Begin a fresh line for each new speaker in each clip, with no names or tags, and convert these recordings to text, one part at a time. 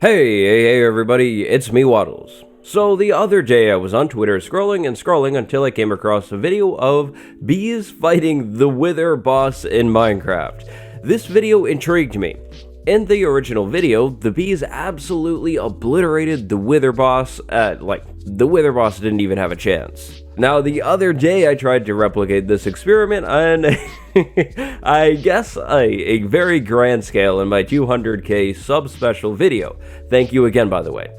Hey everybody, it's me Waddles. So the other day I was on Twitter scrolling and scrolling until I came across a video of bees fighting the Wither boss in Minecraft. This video intrigued me. In the original video, the bees absolutely obliterated the Wither boss, the Wither boss didn't even have a chance. Now, the other day I tried to replicate this experiment on, I guess, a very grand scale in my 200k subspecial video. Thank you again, by the way.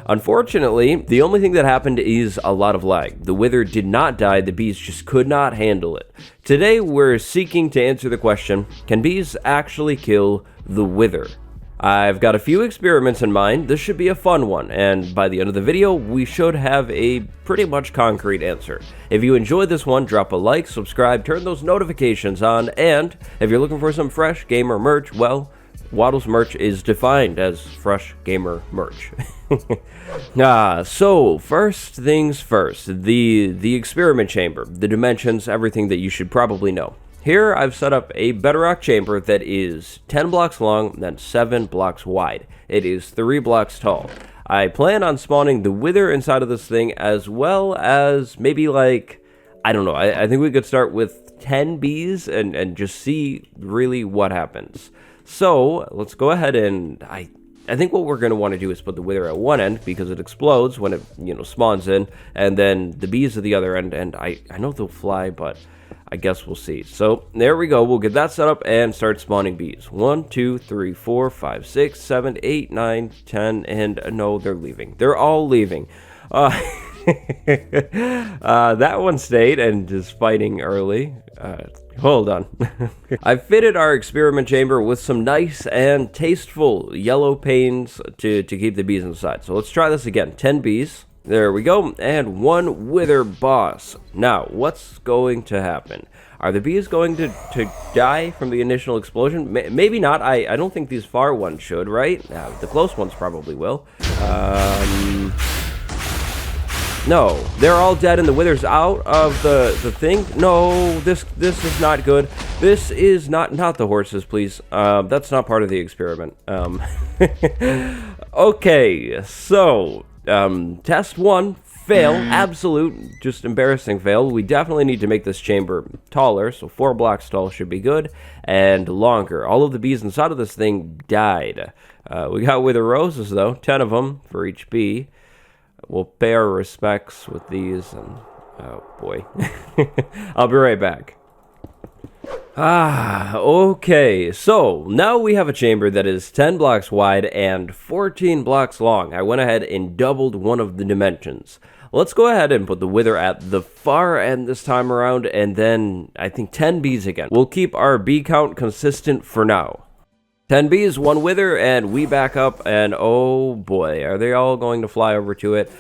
Unfortunately, the only thing that happened is a lot of lag. The Wither did not die, the bees just could not handle it. Today, we're seeking to answer the question, can bees actually kill the Wither? I've got a few experiments in mind. This should be a fun one, and by the end of the video, we should have a pretty much concrete answer. If you enjoyed this one, drop a like, subscribe, turn those notifications on, and if you're looking for some fresh gamer merch, well, Waddles merch is defined as fresh gamer merch. So first things first, the experiment chamber, the dimensions, everything that you should probably know. Here I've set up a bedrock chamber that is 10 blocks long and 7 blocks wide. It is 3 blocks tall. I plan on spawning the Wither inside of this thing, as well as maybe I don't know, I think we could start with 10 bees and just see really what happens. So let's go ahead and I think what we're going to want to do is put the Wither at one end because it explodes when it spawns in, and then the bees at the other end, and I know they'll fly, but I guess we'll see. So there we go. We'll get that set up and start spawning bees. 1, 2, 3, 4, 5, 6, 7, 8, 9, 10, and no, they're leaving. They're all leaving. That one stayed and is fighting early. Hold on. I've fitted our experiment chamber with some nice and tasteful yellow panes to keep the bees inside. So let's try this again. 10 bees. There we go, and 1 Wither boss. Now, what's going to happen? Are the bees going to die from the initial explosion? Maybe not. I don't think these far ones should, right? The close ones probably will. No, they're all dead and the Wither's out of the thing. No, this is not good. This is not the horses, please. That's not part of the experiment. Okay, so test 1, fail, absolute, just embarrassing fail. We definitely need to make this chamber taller, so 4 blocks tall should be good, and longer. All of the bees inside of this thing died. We got Wither roses, though, 10 of them for each bee. We'll pay our respects with these, and oh boy. I'll be right back. Okay, so now we have a chamber that is 10 blocks wide and 14 blocks long. I went ahead and doubled one of the dimensions. Let's go ahead and put the Wither at the far end this time around, and then I think 10 bees again. We'll keep our bee count consistent for now. 10 bees, 1 Wither, and we back up, and oh boy, are they all going to fly over to it.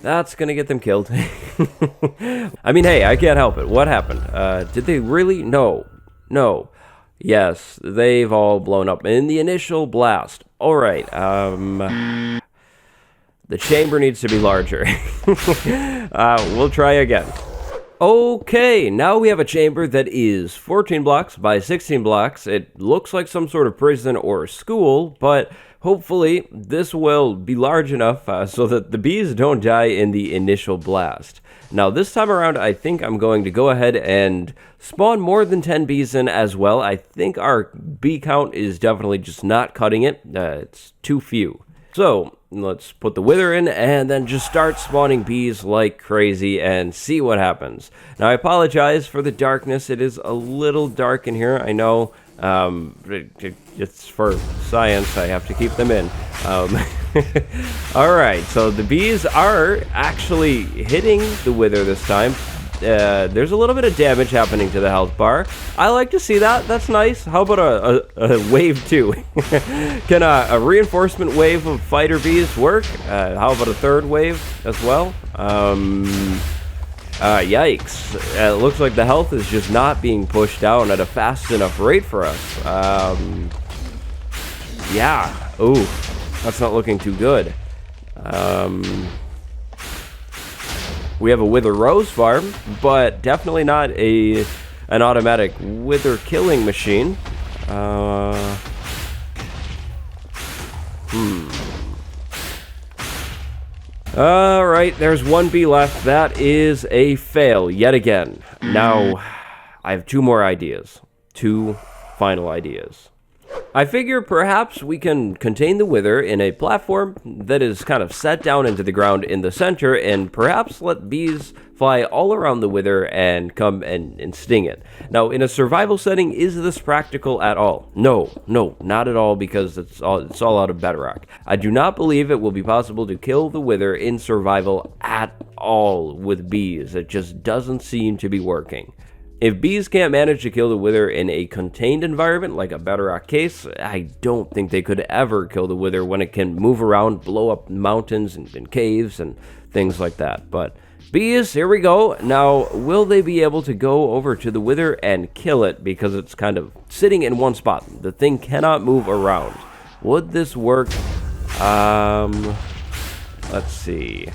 That's gonna get them killed. I mean, hey, I can't help it. What happened? Did they really? No. Yes, they've all blown up in the initial blast. All right, the chamber needs to be larger. We'll try again. Okay, now we have a chamber that is 14 blocks by 16 blocks. It looks like some sort of prison or school, but hopefully this will be large enough so that the bees don't die in the initial blast. Now this time around, I think I'm going to go ahead and spawn more than 10 bees in as well. I think our bee count is definitely just not cutting it. It's too few. So let's put the Wither in and then just start spawning bees like crazy and see what happens. Now I apologize for the darkness. It is a little dark in here. I know it's for science. I have to keep them in. Alright, so the bees are actually hitting the Wither this time. There's a little bit of damage happening to the health bar. I like to see that. That's nice. How about a wave 2? Can a reinforcement wave of fighter bees work? How about a 3rd wave as well? Yikes. It looks like the health is just not being pushed down at a fast enough rate for us. Yeah. Ooh, that's not looking too good. We have a Wither rose farm, but definitely not an automatic Wither killing machine. Alright, there's one bee left. That is a fail yet again. Now, I have two more ideas. Two final ideas. I figure perhaps we can contain the wither in a platform that is kind of set down into the ground in the center, and perhaps let bees fly all around the wither and come and sting it. Now, in a survival setting, is this practical at all? No, not at all, because it's all out of bedrock. I do not believe it will be possible to kill the wither in survival at all with bees. It just doesn't seem to be working. If bees can't manage to kill the wither in a contained environment like a bedrock case, I don't think they could ever kill the wither when it can move around, blow up mountains and caves and things like that. But bees, here we go. Now, will they be able to go over to the wither and kill it because it's kind of sitting in one spot? The thing cannot move around. Would this work? Let's see.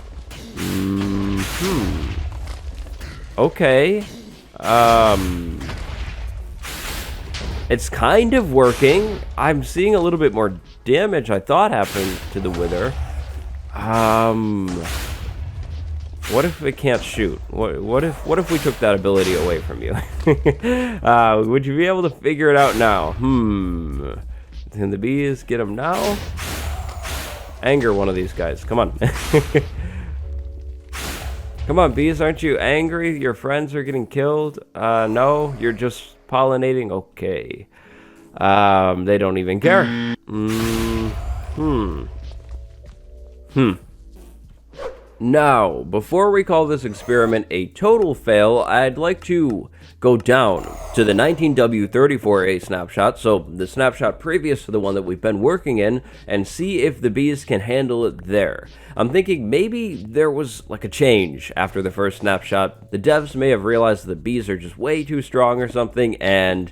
Okay. It's kind of working. I'm seeing a little bit more damage I thought happened to the wither. What if it can't shoot? What if we took that ability away from you? Would you be able to figure it out now? Can the bees get him now? Anger one of these guys. Come on. Come on, bees, aren't you angry? Your friends are getting killed? No, you're just pollinating? Okay. They don't even care. Now, before we call this experiment a total fail, I'd like to go down to the 19W34A snapshot, so the snapshot previous to the one that we've been working in, and see if the bees can handle it there. I'm thinking maybe there was like a change after the first snapshot. The devs may have realized the bees are just way too strong or something and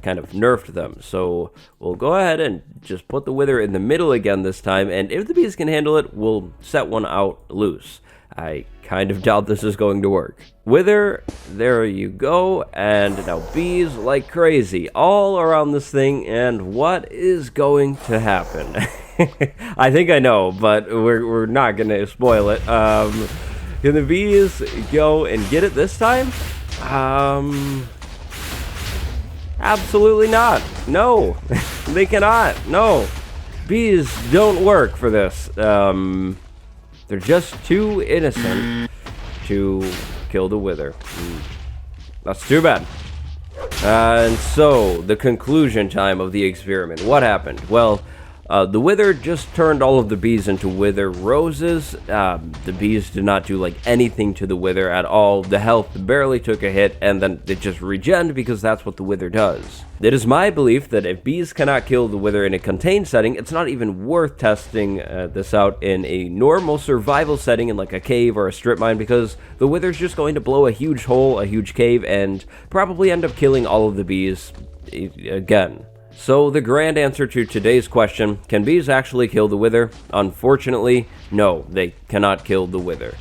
kind of nerfed them. So we'll go ahead and just put the wither in the middle again this time, and if the bees can handle it, we'll set one out loose. I kind of doubt this is going to work. Wither, there you go, and now bees like crazy all around this thing, and what is going to happen? I think I know, but we're not going to spoil it. Can the bees go and get it this time? Absolutely not. No, they cannot. No, bees don't work for this. They're just too innocent to kill the wither. That's too bad. And so, the conclusion time of the experiment. What happened? Well, the wither just turned all of the bees into wither roses. The bees did not do like anything to the wither at all. The health barely took a hit, and then it just regened because that's what the wither does. It is my belief that if bees cannot kill the wither in a contained setting, it's not even worth testing this out in a normal survival setting in like a cave or a strip mine, because the wither's just going to blow a huge hole, a huge cave, and probably end up killing all of the bees again. So the grand answer to today's question, can bees actually kill the wither? Unfortunately, no, they cannot kill the wither.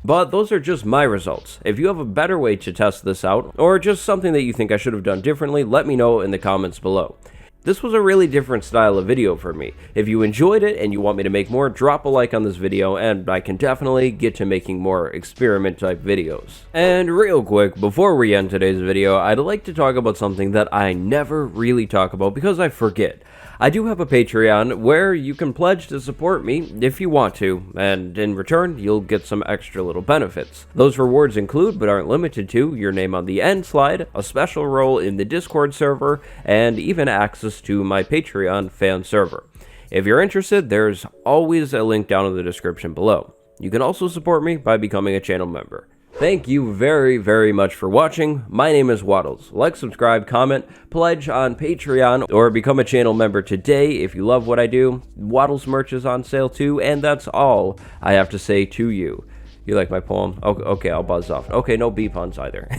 But those are just my results. If you have a better way to test this out, or just something that you think I should have done differently, let me know in the comments below. This was a really different style of video for me. If you enjoyed it and you want me to make more, drop a like on this video, and I can definitely get to making more experiment type videos. And real quick, before we end today's video, I'd like to talk about something that I never really talk about because I forget. I do have a Patreon where you can pledge to support me if you want to, and in return, you'll get some extra little benefits. Those rewards include, but aren't limited to, your name on the end slide, a special role in the Discord server, and even access to my Patreon fan server. If you're interested, there's always a link down in the description below. You can also support me by becoming a channel member. Thank you very, very much for watching. My name is Waddles. Like, subscribe, comment, pledge on Patreon, or become a channel member today if you love what I do. Waddles merch is on sale too, and that's all I have to say to you. You like my poem? Okay, I'll buzz off. Okay, no bee puns either.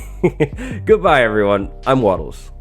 Goodbye, everyone. I'm Waddles.